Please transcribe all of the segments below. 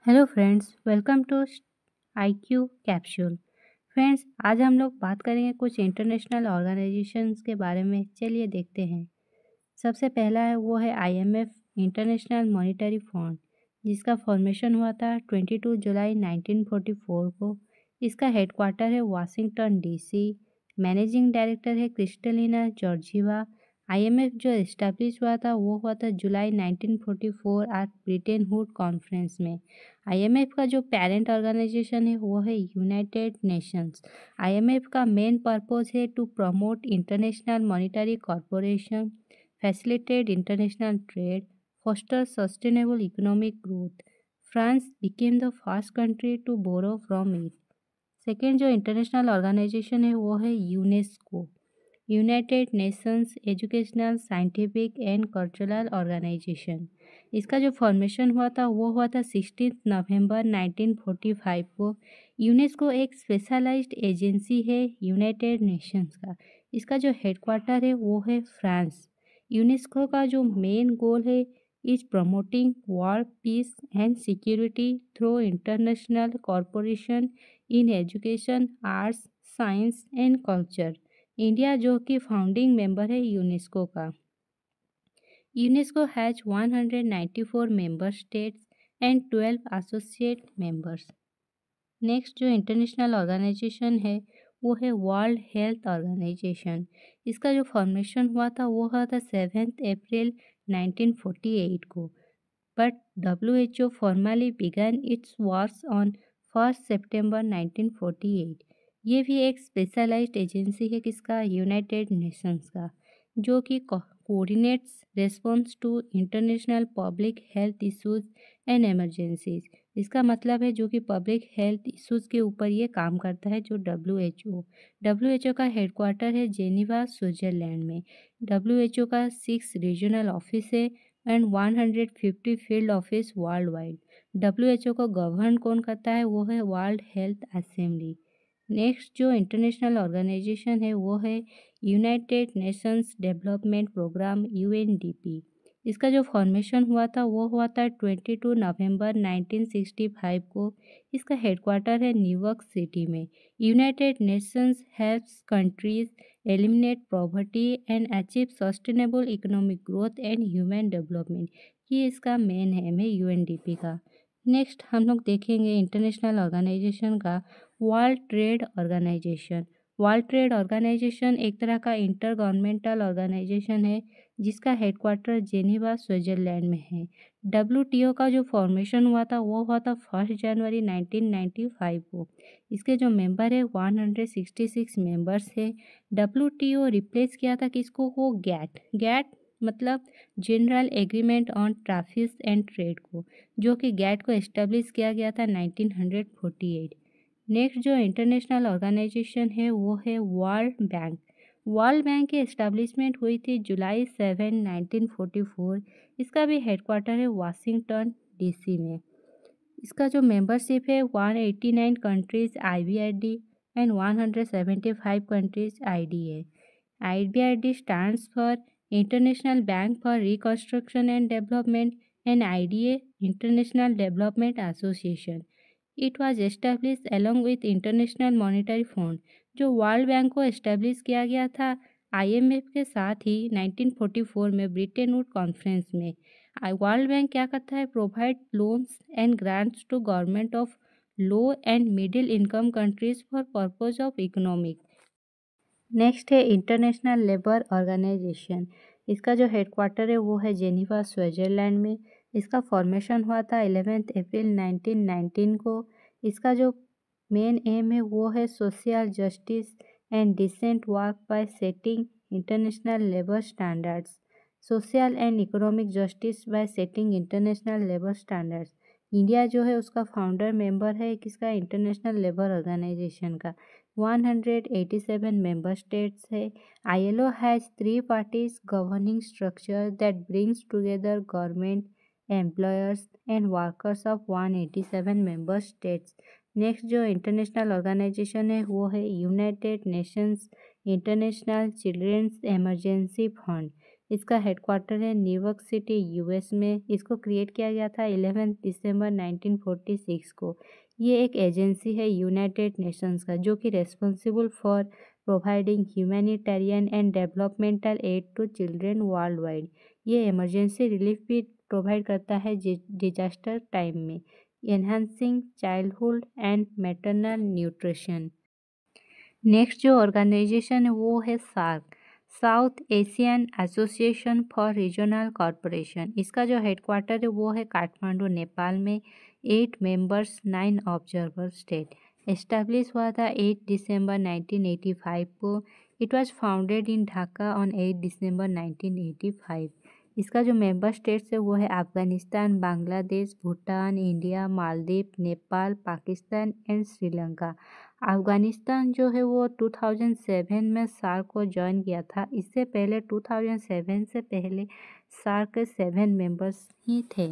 Hello friends, welcome to IQ capsule. Friends, आज हम लोग बात करेंगे कुछ इंटरनेशनल ऑर्गेनाइजेशंस के बारे में। चलिए देखते हैं। सबसे पहला है वो है आईएमएफ, इंटरनेशनल मॉनेटरी फंड, जिसका फॉर्मेशन हुआ था 22 जुलाई 1944 को। इसका हेडक्वार्टर है वाशिंगटन डीसी। मैनेजिंग डायरेक्टर है क्रिस्टलिना जॉर्जिवा। आईएमएफ जो इस्टेब्लिश हुआ था वो हुआ था July 1944 at Bretton Wood conference में। आईएमएफ का जो पेरेंट ऑर्गेनाइजेशन है वो है यूनाइटेड नेशंस। आईएमएफ का मेन पर्पस है to promote international monetary corporation, facilitate international trade, foster sustainable economic growth. France became the first country to borrow from it. Second जो international organisation है वो है UNESCO, United Nations educational scientific and cultural organization. इसका जो formation हुआ था वो हुआ था 16 नवंबर 1945 को। यूनेस्को एक स्पेशलाइज्ड एजेंसी है यूनाइटेड नेशंस का। इसका जो हेडक्वार्टर है वो है फ्रांस। यूनेस्को का जो मेन गोल है is promoting world peace and security through international corporation in education, arts, science and culture. India जो कि फाउंडिंग मेंबर है यूनेस्को का। UNESCO has 194 member states and 12 associate members. Next जो international organisation है वो है world health organisation. इसका जो फॉर्मेशन हुआ था वो हुआ था 7 अप्रैल 1948 को। But WHO formally began its works on 1 सितंबर 1948। ये भी एक स्पेशलाइज्ड एजेंसी है किसका, यूनाइटेड नेशंस का, जो कि coordinates response to international public health issues and emergencies. इसका मतलब है जो कि पब्लिक हेल्थ इश्यूज के ऊपर ये काम करता है। जो WHO का हेडक्वार्टर है जेनीवा, स्विट्जरलैंड में। WHO का 6 रीजनल ऑफिस है and 150 field office world wide. WHO को गवर्न कौन करता है वो है वर्ल्ड हेल्थ असेंबली। नेक्स्ट जो इंटरनेशनल ऑर्गेनाइजेशन है वो है United Nations development programme UNDP। इसका जो फॉर्मेशन हुआ था वो हुआ था 22 नवंबर 1965 को। इसका हेडक्वार्टर है न्यूयॉर्क सिटी में। United Nations helps countries eliminate poverty and achieve sustainable economic growth and human development. ये इसका मेन एम है UNDP का। नेक्स्ट हम लोग देखेंगे इंटरनेशनल ऑर्गेनाइजेशन का World Trade Organization. World Trade Organization एक तरह का इंटर गवर्नमेंटल ऑर्गेनाइजेशन है जिसका हेडक्वार्टर जेनीवा, स्विट्जरलैंड में है। WTO का जो फॉर्मेशन हुआ था वो हुआ था 1 जनवरी 1995 को। इसके जो मेंबर है 166 मेंबर्स है। WTO रिप्लेस किया था किसको, वो गैट मतलब general agreement on traffic and trade को, जो कि गैट को एस्टेब्लिश किया गया था 1948। नेक्स्ट जो इंटरनेशनल ऑर्गेनाइजेशन है वो है वर्ल्ड बैंक। वर्ल्ड बैंक की एस्टेब्लिशमेंट हुई थी जुलाई 7, 1944। इसका भी हेडक्वार्टर है वाशिंगटन DC में। इसका जो मेंबरशिप है 189 countries IBRD and 175 countries IDA। IBRD stands for International Bank for Reconstruction and Development and IDA International Development Association. It was established along with International Monetary Fund। जो world bank को establish किया गया था IMF के साथ ही 1944 में Bretton Wood conference में। वर्ल्ड बैंक क्या करता है, provide loans and grants to government of low and middle income countries for purpose of economic. Next है इंटरनेशनल लेबर ऑर्गेनाइजेशन। इसका जो हेडक्वार्टर है वो है जेनीवा, स्विट्जरलैंड में। इसका फॉर्मेशन हुआ था 11 अप्रैल 1919 को। इसका जो मेन एम है वो है social justice and decent work by setting international labour standards. Social and economic justice by setting international labour standards. India जो है उसका फाउंडर मेंबर है किसका, इंटरनेशनल लेबर ऑर्गेनाइजेशन का। 187 member states है। ILO has 3 parties governing structure that brings together government, employers and workers of 187 member states। Next जो international organisation है वो है United Nations International Children's Emergency Fund. इसका headquarter है न्यूयॉर्क सिटी यूएस में। इसको क्रिएट किया गया था 11 दिसंबर 1946 को। ये एक एजेंसी है यूनाइटेड नेशंस का जो कि responsible for providing humanitarian and developmental aid to children world wide. ये इमरजेंसी रिलीफ भी प्रोवाइड करता है डिजास्टर टाइम में। Enhancing childhood and maternal nutrition. Next जो ऑर्गेनाइजेशन है वो है SAARC, South Asian association for regional corporation. इसका जो हेडक्वार्टर है वो है काठमांडू नेपाल में। 8 मेंबर्स 9 ऑब्जर्वर स्टेट। एस्टेब्लिश हुआ था 8 दिसंबर 1985 को। It was founded in Dhaka on 8 दिसंबर 1985। इसका जो मेंबर स्टेट्स है वो है अफगानिस्तान, बांग्लादेश, भूटान, इंडिया, मालदीव, नेपाल, पाकिस्तान एंड श्रीलंका। अफगानिस्तान जो है वो 2007 में सार्क को ज्वाइन किया था। इससे पहले 2007 से पहले सार्क के 7 मेंबर्स ही थे।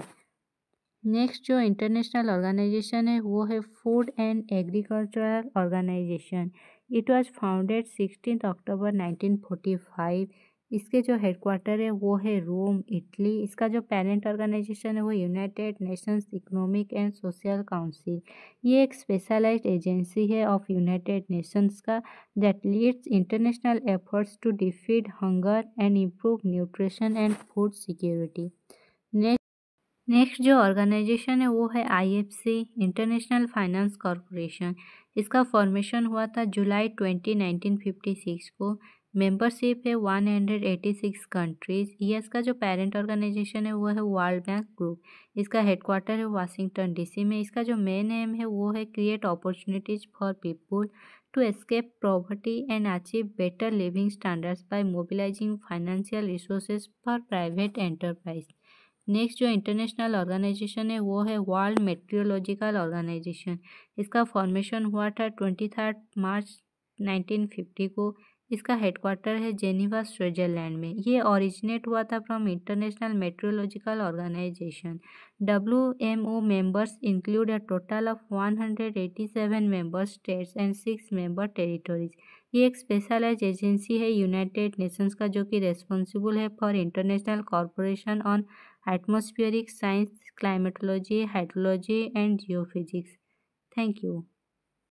नेक्स्ट जो इंटरनेशनल ऑर्गेनाइजेशन है वो है food and agricultural organization. It was founded 16 October 1945। इसके जो हेडक्वार्टर है वो है रोम, इटली। इसका जो पेरेंट ऑर्गेनाइजेशन है वो United Nations economic and social council. ये एक स्पेशलाइज्ड एजेंसी है ऑफ यूनाइटेड नेशंस का that leads international efforts to defeat hunger and improve nutrition and food security. Next जो ऑर्गेनाइजेशन है वो है आईएफसी, इंटरनेशनल फाइनेंस कॉरपोरेशन। इसका फॉर्मेशन हुआ था जुलाई 20, 1956 को। मेंबरशिप है 186 कंट्रीज। ईएस का जो पेरेंट ऑर्गेनाइजेशन है वो है वर्ल्ड बैंक ग्रुप। इसका हेडक्वार्टर है वाशिंगटन डीसी में। इसका जो मेन एम है वो है create opportunities for people to escape poverty and achieve better living standards by mobilizing financial resources for private enterprise. Next जो इंटरनेशनल ऑर्गेनाइजेशन है वो है वर्ल्ड मेट्रोलॉजिकल ऑर्गेनाइजेशन। इसका फॉर्मेशन हुआ था 23 मार्च 1950 को। इसका हेडक्वार्टर है जेनीवा, स्विट्जरलैंड में। ये ओरिजिनेट हुआ था from international metrological organization. WMO members include a total of 187 member states and 6 member territories. ये एक स्पेशलाइज एजेंसी है यूनाइटेड नेशंस का जो कि रेस्पॉन्सिबल है for international corporation on atmospheric science, climatology, hydrology, and geophysics. Thank you.